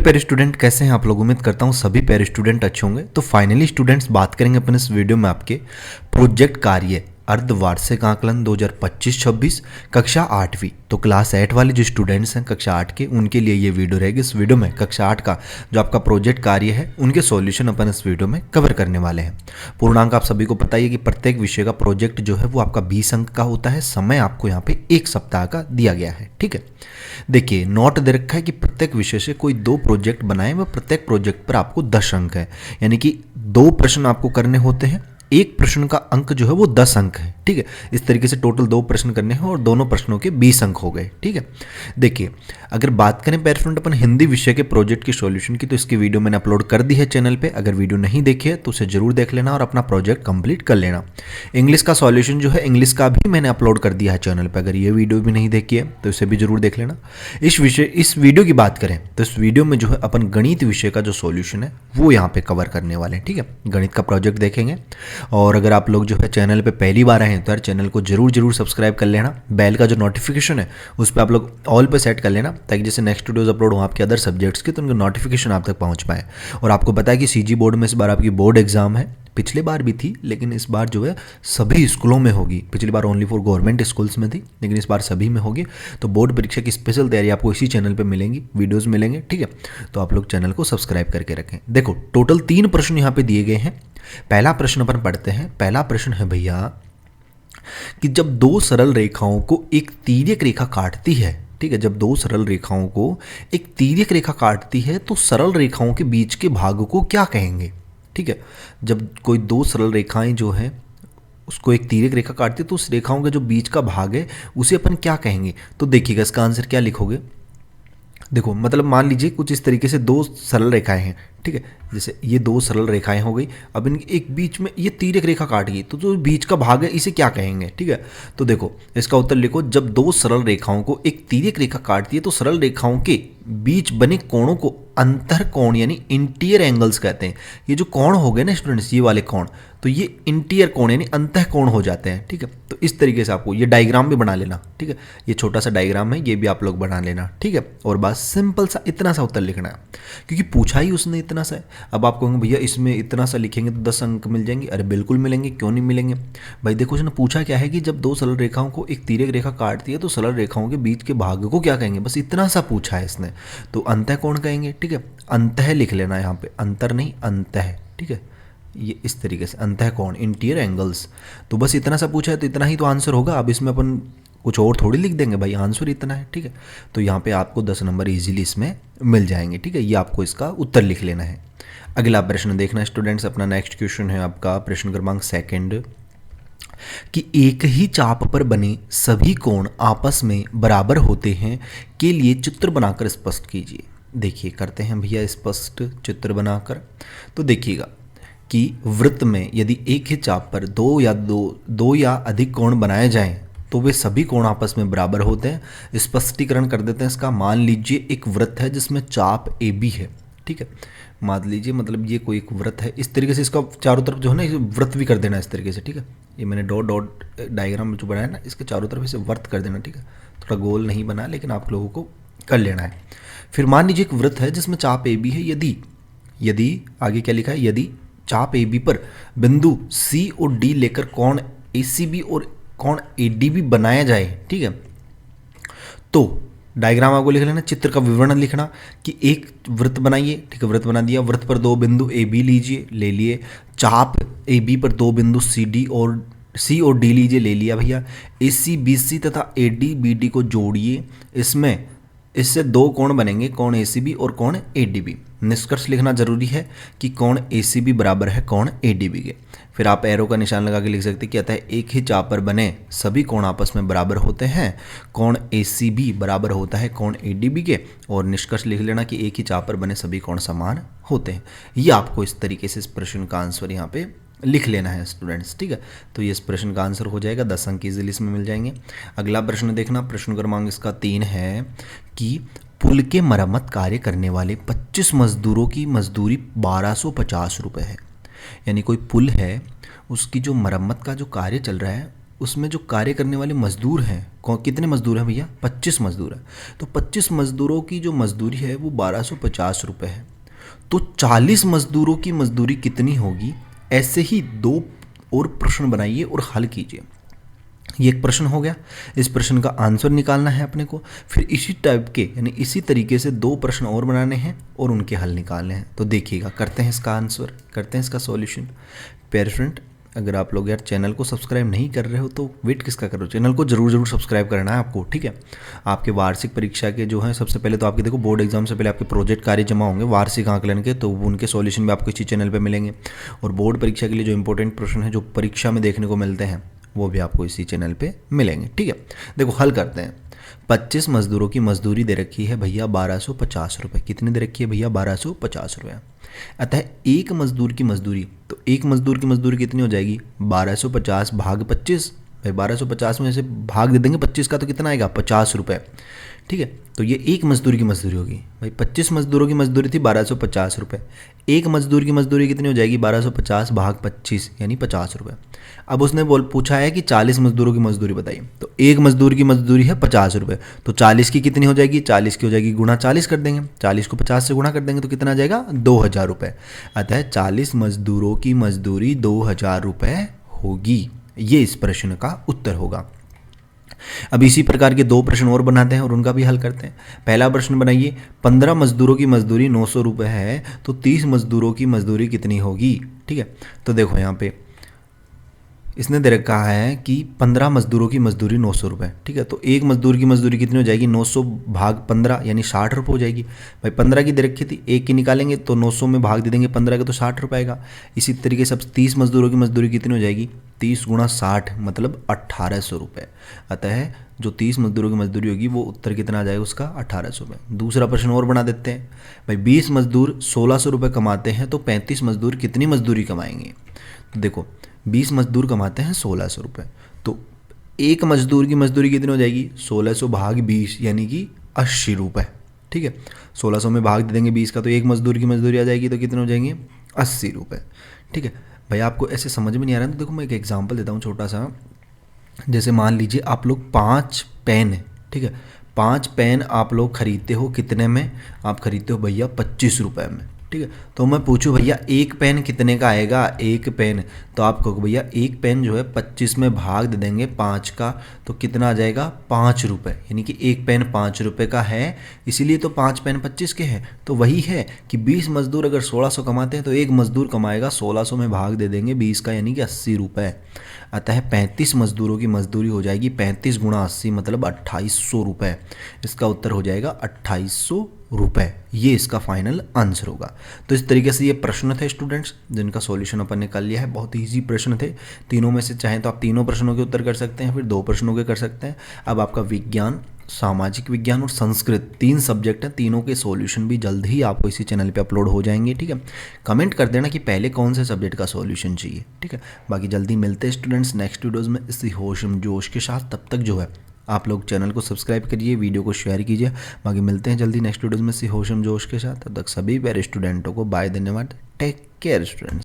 प्यारे स्टूडेंट, कैसे हैं आप लोग। उम्मीद करता हूं सभी प्यारे स्टूडेंट अच्छे होंगे। तो फाइनली स्टूडेंट्स, बात करेंगे अपन इस वीडियो में आपके प्रोजेक्ट कार्य अर्धवार्षिक आकलन 2025-26 कक्षा 8वीं। तो क्लास 8 वाले जो स्टूडेंट्स हैं कक्षा 8 के, उनके लिए ये वीडियो रहेगी। इस वीडियो में कक्षा 8 का जो आपका प्रोजेक्ट कार्य है उनके सॉल्यूशन अपन इस वीडियो में कवर करने वाले हैं। पूर्णांक आप सभी को पता ही है कि प्रत्येक विषय का प्रोजेक्ट जो है वो आपका 20 अंक का होता है। समय आपको यहाँ पे 1 सप्ताह का दिया गया है। ठीक है, देखिए नोट दे रखा है कि प्रत्येक विषय से कोई 2 प्रोजेक्ट बनाए व प्रत्येक प्रोजेक्ट पर आपको 10 अंक है। यानी कि 2 प्रश्न आपको करने होते हैं, एक प्रश्न का अंक जो है वो 10 अंक है। ठीक है, इस तरीके से टोटल 2 प्रश्न करने हैं और दोनों प्रश्नों के 20 अंक हो गए। ठीक है, देखिए अगर बात करें प्यारे स्टूडेंट अपन हिंदी विषय के प्रोजेक्ट की सॉल्यूशन की, तो इसकी वीडियो मैंने अपलोड कर दी है चैनल पे। अगर वीडियो नहीं देखी है तो उसे जरूर देख लेना और अपना प्रोजेक्ट कंप्लीट कर लेना। इंग्लिश का सॉल्यूशन जो है इंग्लिश का भी मैंने अपलोड कर दिया है चैनल पर। अगर ये वीडियो भी नहीं देखी है तो इसे भी जरूर देख लेना। इस वीडियो की बात करें तो इस वीडियो में जो है अपन गणित विषय का जो सॉल्यूशन है वो यहाँ पे कवर करने वाले हैं। ठीक है, गणित का प्रोजेक्ट देखेंगे। और अगर आप लोग जो है चैनल पे पहली बार आए हैं तो यार चैनल को जरूर सब्सक्राइब कर लेना। बेल का जो नोटिफिकेशन है उस पर आप लोग ऑल पे सेट कर लेना, ताकि जैसे नेक्स्ट वीडियोस अपलोड हो आपके अदर सब्जेक्ट्स के तो उनके नोटिफिकेशन आप तक पहुंच पाए। और आपको पता है कि सीजी बोर्ड में इस बार आपकी बोर्ड एग्जाम है। पिछले बार भी थी लेकिन इस बार जो है सभी स्कूलों में होगी। पिछली बार ओनली फॉर गवर्नमेंट स्कूल्स में थी, लेकिन इस बार सभी में होगी। तो बोर्ड परीक्षा की स्पेशल तैयारी आपको इसी चैनल पे मिलेंगी, वीडियोस मिलेंगे। ठीक है, तो आप लोग चैनल को सब्सक्राइब करके रखें। देखो टोटल 3 प्रश्न यहाँ पे दिए गए हैं। पहला प्रश्न अपन पढ़ते हैं। पहला प्रश्न है भैया कि जब 2 सरल रेखाओं को एक तिर्यक रेखा काटती है। ठीक है, जब 2 सरल रेखाओं को एक तिर्यक रेखा काटती है तो सरल रेखाओं के बीच के भाग को क्या कहेंगे। ठीक है, जब कोई 2 सरल रेखाएं जो है उसको एक तिर्यक रेखा काटती है तो उस रेखाओं का जो बीच का भाग है उसे अपन क्या कहेंगे। तो देखिएगा इसका आंसर क्या लिखोगे। देखो मतलब मान लीजिए कुछ इस तरीके से 2 सरल रेखाएं हैं। ठीक है, जैसे ये 2 सरल रेखाएं हो गई। अब इनके एक बीच में ये तिर्यक रेखा काट गई तो जो बीच का भाग है इसे क्या कहेंगे। ठीक है, तो देखो इसका उत्तर लिखो। जब 2 सरल रेखाओं को एक तिर्यक रेखा काटती है तो सरल रेखाओं के बीच बने कोणों को अंतर कोण यानी इंटीरियर एंगल्स कहते हैं। ये जो कोण हो गए ना स्टूडेंट्स, ये वाले कोण, तो ये इंटीरियर कोण यानी अंतः कोण हो जाते हैं। ठीक है, तो इस तरीके से आपको ये डायग्राम भी बना लेना। ठीक है, ये छोटा सा डायग्राम है, ये भी आप लोग बना लेना। ठीक है, और बस सिंपल सा इतना सा उत्तर लिखना है, क्योंकि पूछा ही उसने इतना सा है। अब आप कहोगे भैया इसमें इतना सा लिखेंगे तो 10 अंक मिल जाएंगे। अरे बिल्कुल मिलेंगे, क्यों नहीं मिलेंगे भाई। देखो उसने पूछा क्या है कि जब 2 सरल रेखाओं को एक तिर्यक रेखा काटती है तो सरल रेखाओं के बीच के भाग को क्या कहेंगे, बस इतना सा पूछा है इसने। तो अंतः कोण कहेंगे। ठीक है, अंतः लिख लेना यहाँ पे, अंतर नहीं अंतः। ठीक है, ये इस तरीके से अंतः कोण इंटीरियर एंगल्स। तो बस इतना सा पूछा है तो इतना ही तो आंसर होगा। अब इसमें अपन कुछ और थोड़ी लिख देंगे भाई, आंसर इतना है। ठीक है, तो यहाँ पे आपको 10 नंबर इजीली इसमें मिल जाएंगे। ठीक है, ये आपको इसका उत्तर लिख लेना है। अगला प्रश्न देखना स्टूडेंट्स, अपना नेक्स्ट क्वेश्चन है आपका प्रश्न क्रमांक 2 कि एक ही चाप पर बने सभी कोण आपस में बराबर होते हैं के लिए चित्र बनाकर स्पष्ट कीजिए। देखिए करते हैं भैया स्पष्ट चित्र बनाकर। तो देखिएगा कि वृत्त में यदि एक ही चाप पर दो या अधिक कोण बनाए जाएं तो वे सभी कोण आपस में बराबर होते हैं। स्पष्टीकरण कर देते हैं इसका। मान लीजिए एक वृत्त है जिसमें चाप ए बी है। ठीक है, मान लीजिए मतलब ये कोई एक वृत्त है। इस तरीके से इसका चारों तरफ जो है ना वृत्त भी कर देना इस तरीके से। ठीक है, ये मैंने डॉट डायग्राम जो बनाया ना इसके चारों तरफ इसे वर्त कर देना। ठीक है, थोड़ा गोल नहीं बना लेकिन आप लोगों को कर लेना है। फिर मान लीजिए एक वृत्त है जिसमें चाप ए बी है। यदि आगे क्या लिखा है, यदि चाप ए बी पर बिंदु सी और डी लेकर कोण ए सी बी और कोण ए डी बी बनाया जाए। ठीक है, तो डायग्राम आपको लिख लेना, चित्र का विवरण लिखना कि एक वृत्त बनाइए। ठीक है, वृत्त बना दिया, वृत्त पर 2 बिंदु ए बी लीजिए, ले लिए। चाप ए बी पर 2 बिंदु सी और डी लीजिए, ले लिया भैया। ए सी बी सी तथा ए डी बी डी को जोड़िए। इससे 2 कोण बनेंगे, कोण ए सी बी और कोण ए डी बी। निष्कर्ष लिखना जरूरी है कि कोण ए सी बी बराबर है कोण ए डी बी के। फिर आप एरो का निशान लगा के लिख सकते हैं कि अतः एक ही चाप पर बने सभी कोण आपस में बराबर होते हैं। कोण ए सी बी बराबर होता है कोण ए डी बी के। और निष्कर्ष लिख लेना कि एक ही चाप पर बने सभी कोण समान होते हैं। ये आपको इस तरीके से इस प्रश्न का आंसर यहाँ पे लिख लेना है स्टूडेंट्स। ठीक है, तो ये इस प्रश्न का आंसर हो जाएगा। 10 अंक इजीली इसमें मिल जाएंगे। अगला प्रश्न देखना, प्रश्न क्रमांक इसका 3 है कि पुल के मरम्मत कार्य करने वाले 25 मजदूरों की मजदूरी 1250 रुपये है। यानी कोई पुल है उसकी जो मरम्मत का जो कार्य चल रहा है उसमें जो कार्य करने वाले मजदूर हैं, कितने मजदूर हैं भैया? 25 मजदूर हैं। तो 25 मजदूरों की जो मजदूरी है वो 1250 रुपये है। तो 40 मजदूरों की मजदूरी कितनी होगी? ऐसे ही 2 और प्रश्न बनाइए और हल कीजिए। ये एक प्रश्न हो गया, इस प्रश्न का आंसर निकालना है अपने को। फिर इसी टाइप के यानी इसी तरीके से 2 प्रश्न और बनाने हैं और उनके हल निकालने हैं। तो देखिएगा, करते हैं इसका आंसर, करते हैं इसका सॉल्यूशन। प्यारे फ्रेंड, अगर आप लोग यार चैनल को सब्सक्राइब नहीं कर रहे हो तो वेट किसका करो, चैनल को जरूर सब्सक्राइब करना है आपको, ठीक है। आपके वार्षिक परीक्षा के जो है, सबसे पहले तो आपके देखो बोर्ड एग्जाम से पहले आपके प्रोजेक्ट कार्य जमा होंगे वार्षिक आकलन के, तो उनके सॉल्यूशन भी आपको इसी चैनल पे मिलेंगे। और बोर्ड परीक्षा के लिए जो इंपॉर्टेंट प्रश्न है जो परीक्षा में देखने को मिलते हैं वो भी आपको इसी चैनल पे मिलेंगे, ठीक है। देखो हल करते हैं। 25 मजदूरों की मजदूरी दे रखी है भैया 1250 रुपये। कितनी दे रखी है भैया? 1250 रुपये। अतः एक मजदूर की मजदूरी, तो एक मजदूर की मजदूरी कितनी हो जाएगी? 1250 भाग 25। भाई 1250 में से भाग दे देंगे 25 का तो कितना आएगा? 50 रुपये, ठीक है। तो ये एक मजदूर की मजदूरी होगी। भाई 25 मजदूरों की मजदूरी थी 1250 रुपये। एक मजदूर की मजदूरी कितनी हो जाएगी? 1250 भाग 25 यानी 50 रुपये। अब उसने पूछा है कि 40 मजदूरों की मजदूरी बताइए। तो एक मजदूर की मजदूरी है 50 रुपये, तो 40 की कितनी हो जाएगी? 40 की हो जाएगी गुणा 40 कर देंगे, 40 को 50 से गुणा कर देंगे तो कितना आ जाएगा? 2000 रुपये। अतः 40 मजदूरों की मजदूरी 2000 रुपये होगी। ये इस प्रश्न का उत्तर होगा। अब इसी प्रकार के 2 प्रश्न और बनाते हैं और उनका भी हल करते हैं। पहला प्रश्न बनाइए, 15 मजदूरों की मजदूरी 900 रुपये है, तो 30 मजदूरों की मजदूरी कितनी होगी? ठीक है, तो देखो यहाँ पे इसने दे रखा है कि 15 मजदूरों की मजदूरी 900 रुपये, ठीक है। तो एक मजदूर की मजदूरी कितनी हो जाएगी? 900 भाग 15 यानी 60 रुपये हो जाएगी। भाई 15 की दे रखी थी, एक की निकालेंगे तो 900 में भाग दे देंगे 15 के तो 60 रुपये आएगा। इसी तरीके से अब 30 मजदूरों की मजदूरी कितनी हो जाएगी? 30 गुणा 60 मतलब 1800 रुपये। अतः जो 30 मजदूरों की मजदूरी होगी वो उत्तर कितना आ जाएगा उसका? 1800 रुपये। दूसरा प्रश्न और बना देते हैं। भाई 20 मजदूर 1600 रुपये कमाते हैं, तो 35 मजदूर कितनी मजदूरी कमाएंगे? तो देखो 20 मजदूर कमाते हैं 1600 रुपये, तो एक मजदूर की मजदूरी कितनी हो जाएगी? 1600 भाग 20 यानी कि 80 रुपये, ठीक है। 1600 में भाग दे देंगे 20 का तो एक मजदूर की मजदूरी आ जाएगी, तो कितने हो जाएंगे? 80 रुपये, ठीक है। भाई आपको ऐसे समझ में नहीं आ रहा है तो देखो मैं एक एग्जांपल देता हूँ छोटा सा। जैसे मान लीजिए आप लोग 5 पेन, ठीक है, 5 पेन आप लोग खरीदते हो, कितने में? आप खरीदते हो भैया 25 रुपये में, ठीक है। तो मैं पूछूं भैया एक पेन कितने का आएगा? एक पेन, तो आप कहोगे भैया एक पेन जो है 25 में भाग दे देंगे 5 का, तो कितना आ जाएगा? 5 रुपये, यानी कि एक पेन 5 रुपये का है, इसीलिए तो 5 पेन 25 के हैं। तो वही है कि 20 मजदूर अगर 1600 कमाते हैं तो एक मजदूर कमाएगा 1600 में भाग दे देंगे 20 का यानी कि 80 रुपये। अतः 35 मजदूरों की मजदूरी हो जाएगी 35 गुणा 80 मतलब 2800 रुपये। इसका उत्तर हो जाएगा 2800 रुपये। ये इसका फाइनल आंसर होगा। तो इस तरीके से ये प्रश्न थे स्टूडेंट्स जिनका सॉल्यूशन अपन ने कर लिया है। बहुत इजी प्रश्न थे, तीनों में से चाहें तो आप तीनों प्रश्नों के उत्तर कर सकते हैं, फिर 2 प्रश्नों के कर सकते हैं। अब आपका विज्ञान, सामाजिक विज्ञान और संस्कृत 3 सब्जेक्ट हैं, तीनों के सॉल्यूशन भी जल्द ही आपको इसी चैनल पे अपलोड हो जाएंगे, ठीक है। कमेंट कर देना कि पहले कौन से सब्जेक्ट का सॉल्यूशन चाहिए, ठीक है। बाकी जल्दी मिलते हैं स्टूडेंट्स नेक्स्ट वीडियोज़ में इसी होश जोश के साथ। तब तक जो है आप लोग चैनल को सब्सक्राइब करिए, वीडियो को शेयर कीजिए। बाकी मिलते हैं जल्दी नेक्स्ट वीडियोज़ में इसी होश जोश के साथ। तब तक सभी प्यारे स्टूडेंटों को बाय, धन्यवाद, टेक केयर स्टूडेंट्स।